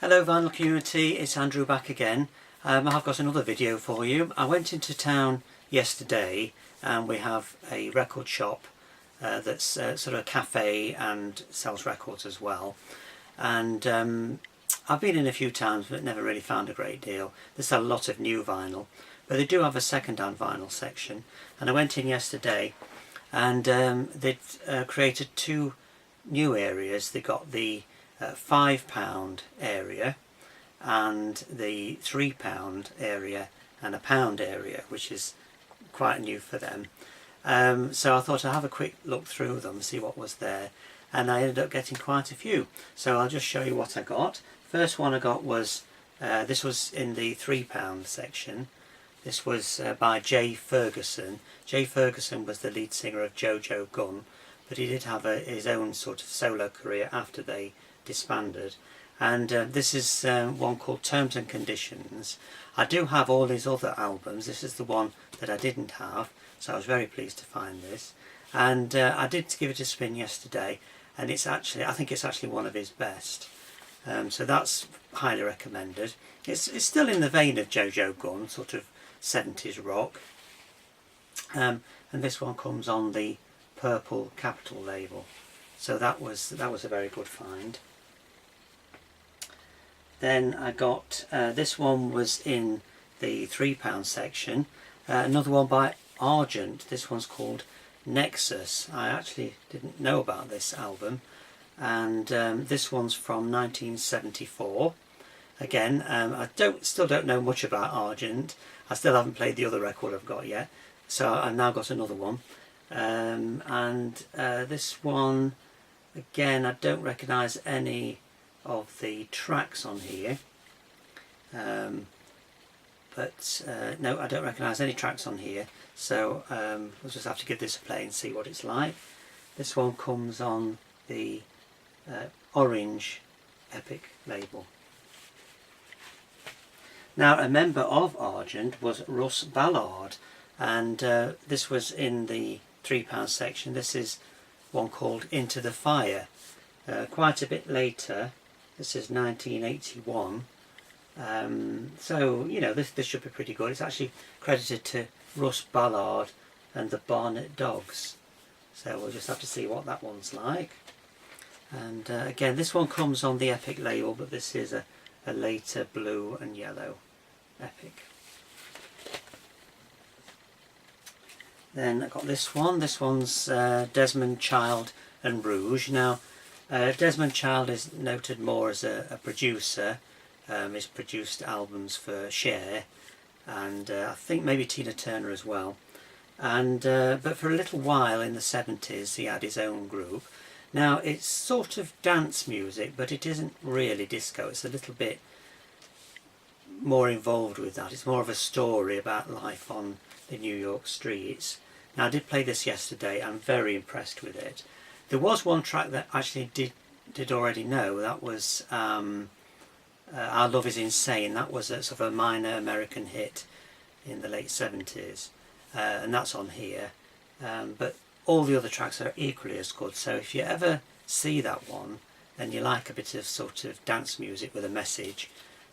Hello vinyl community, it's Andrew back again. I've got another video for you. I went into town yesterday and we have a record shop that's sort of a cafe and sells records as well. And I've been in a few times but never really found a great deal. There's a lot of new vinyl, but they do have a second-hand vinyl section. And I went in yesterday and they'd created two new areas. They got the £5 area and the £3 area and a pound area, which is quite new for them. So I thought I'd have a quick look through them, see what was there, and I ended up getting quite a few. So I'll just show you what I got. First one I got was, this was in the £3 section. This was by Ferguson. Ferguson was the lead singer of Jojo Gunn, but he did have his own sort of solo career after they disbanded. And this is one called Terms and Conditions. I do have all his other albums. This is the one that I didn't have, so I was very pleased to find this. And I did give it a spin yesterday, and it's actually, I think it's actually one of his best. So that's highly recommended. It's still in the vein of Jojo Gunn, sort of 70s rock. And this one comes on the purple Capitol label. So that was a very good find. Then I got, this one was in the £3 section, another one by Argent. This one's called Nexus. I actually didn't know about this album, and this one's from 1974. Again, I still don't know much about Argent. I still haven't played the other record I've got yet, so I've now got another one. This one, again, I don't recognise any of the tracks on here, no, I don't recognise any tracks on here, so we'll just have to give this a play and see what it's like. This one comes on the orange Epic label. Now, a member of Argent was Ballard, and this was in the £3 section. This is one called Into the Fire, quite a bit later. This is 1981, so you know this should be pretty good. It's actually credited to Russ Ballard and the Barnet Dogs, so we'll just have to see what that one's like. And again, this one comes on the Epic label, but this is a later blue and yellow Epic. Then I got this one. This one's Desmond Child and Rouge. Now, Desmond Child is noted more as a producer. He's produced albums for Cher and I think maybe Tina Turner as well. And but for a little while in the 70s he had his own group. Now it's sort of dance music, but it isn't really disco. It's a little bit more involved with that. It's more of a story about life on the New York streets. Now I did play this yesterday. I'm very impressed with it. There was one track that I actually did already know. That was Our Love Is Insane. That was a sort of a minor American hit in the late 70s, and that's on here. But all the other tracks are equally as good. So if you ever see that one and you like a bit of sort of dance music with a message,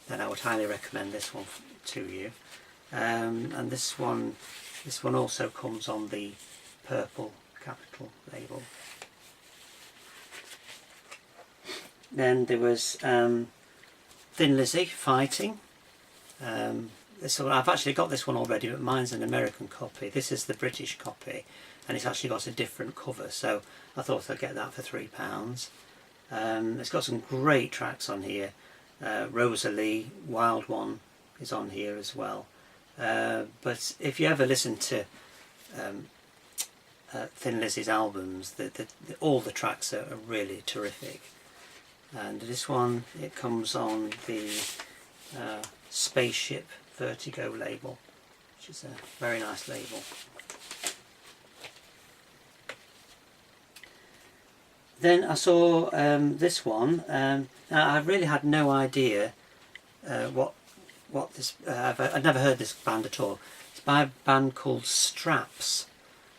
then I would highly recommend this one to you. And this one also comes on the purple Capitol label. Then there was Thin Lizzy, Fighting. I've actually got this one already, but mine's an American copy. This is the British copy, and it's actually got a different cover, so I thought I'd get that for £3. It's got some great tracks on here. Rosalie, Wild One is on here as well. But if you ever listen to Thin Lizzy's albums, all the tracks are really terrific. And this one, it comes on the Spaceship Vertigo label, which is a very nice label. Then I saw this one. Now I really had no idea what this. I'd never heard this band at all. It's by a band called Straps,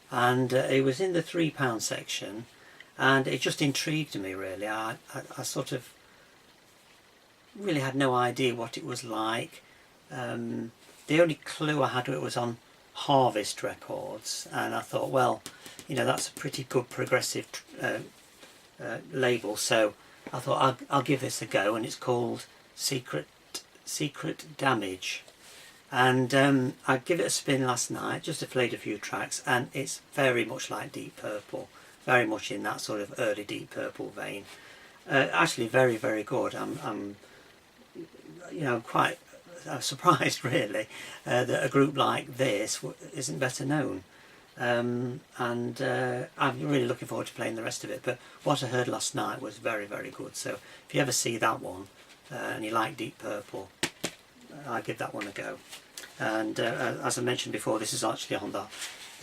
and it was in the £3 section. And it just intrigued me really. I sort of really had no idea what it was like. The only clue I had it was on Harvest Records, and I thought, well, you know, that's a pretty good progressive label, so I thought I'll give this a go, and it's called Secret Damage. And I gave it a spin last night, just to played a few tracks, and it's very much like Deep Purple, very much in that sort of early Deep Purple vein. Actually, very, very good. I'm you know, quite surprised really that a group like this isn't better known. I'm really looking forward to playing the rest of it. But what I heard last night was very, very good. So if you ever see that one and you like Deep Purple, I'll give that one a go. And as I mentioned before, this is actually on the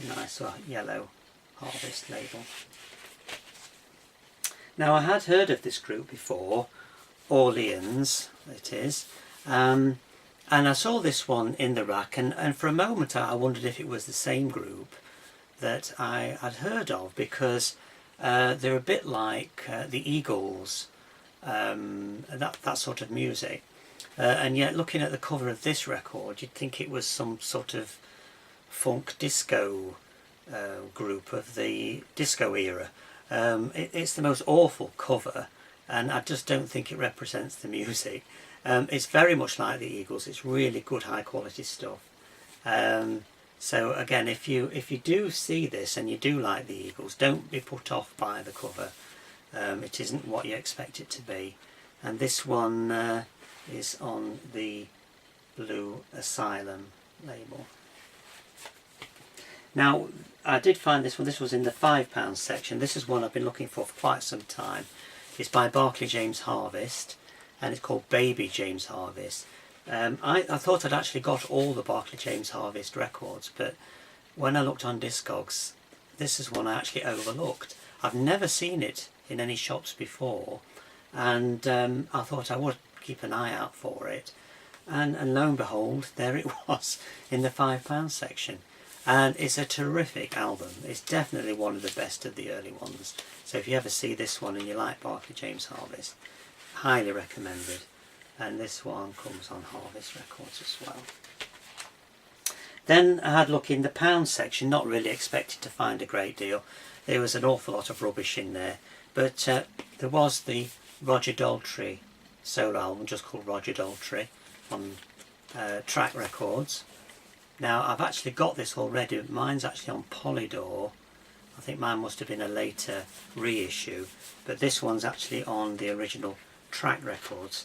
nice yellow Harvest label. Now, I had heard of this group before, Orleans it is, and I saw this one in the rack, and for a moment I wondered if it was the same group that I had heard of, because they're a bit like the Eagles, that sort of music. And yet, looking at the cover of this record, you'd think it was some sort of funk disco group of the disco era. It's the most awful cover, and I just don't think it represents the music. It's very much like the Eagles. It's really good, high quality stuff. So again, if you do see this and you do like the Eagles, don't be put off by the cover. It isn't what you expect it to be. And this one is on the Blue Asylum label. Now, I did find this one. This was in the £5 section. This is one I've been looking for quite some time. It's by Barclay James Harvest, and it's called Baby James Harvest. I thought I'd actually got all the Barclay James Harvest records, but when I looked on Discogs, this is one I actually overlooked. I've never seen it in any shops before, and I thought I would keep an eye out for it, and lo and behold, there it was in the £5 section. And it's a terrific album. It's definitely one of the best of the early ones. So if you ever see this one and you like Barclay James Harvest, highly recommended. And this one comes on Harvest Records as well. Then I had a look in the pound section, not really expected to find a great deal. There was an awful lot of rubbish in there. But there was the Roger Daltrey solo album, just called Roger Daltrey, on Track Records. Now, I've actually got this already. Mine's actually on Polydor. I think mine must have been a later reissue, but this one's actually on the original Track Records.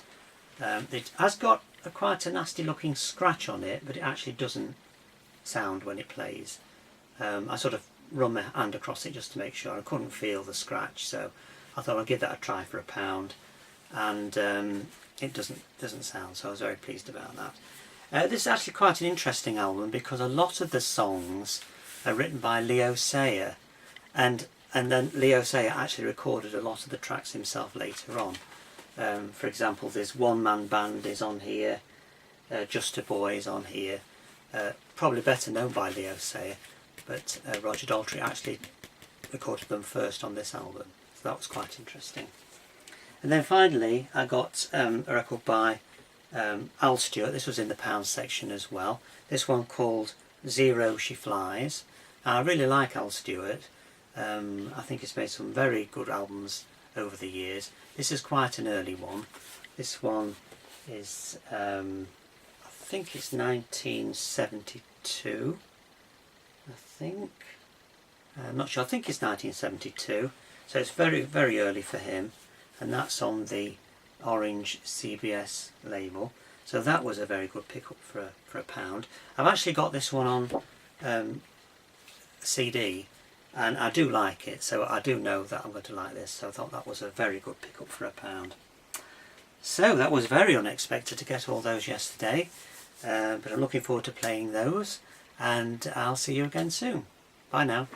It has got quite a nasty looking scratch on it, but it actually doesn't sound when it plays. I sort of run my hand across it just to make sure. I couldn't feel the scratch, so I thought I'd give that a try for £1, and it doesn't sound, so I was very pleased about that. This is actually quite an interesting album, because a lot of the songs are written by Leo Sayer, and then Leo Sayer actually recorded a lot of the tracks himself later on. For example, there's One Man Band is on here, Just a Boy is on here, probably better known by Leo Sayer, but Roger Daltrey actually recorded them first on this album, so that was quite interesting. And then finally I got a record by Al Stewart. This was in the pound section as well. This one called Zero She Flies. I really like Al Stewart. I think he's made some very good albums over the years. This is quite an early one. This one is, I think it's 1972. I'm not sure. I think it's 1972. So it's very, very early for him. And that's on the Orange CBS label, so that was a very good pickup for £1. I've actually got this one on CD, and I do like it, so I do know that I'm going to like this, so I thought that was a very good pickup for £1. So that was very unexpected to get all those yesterday, but I'm looking forward to playing those, and I'll see you again soon. Bye now.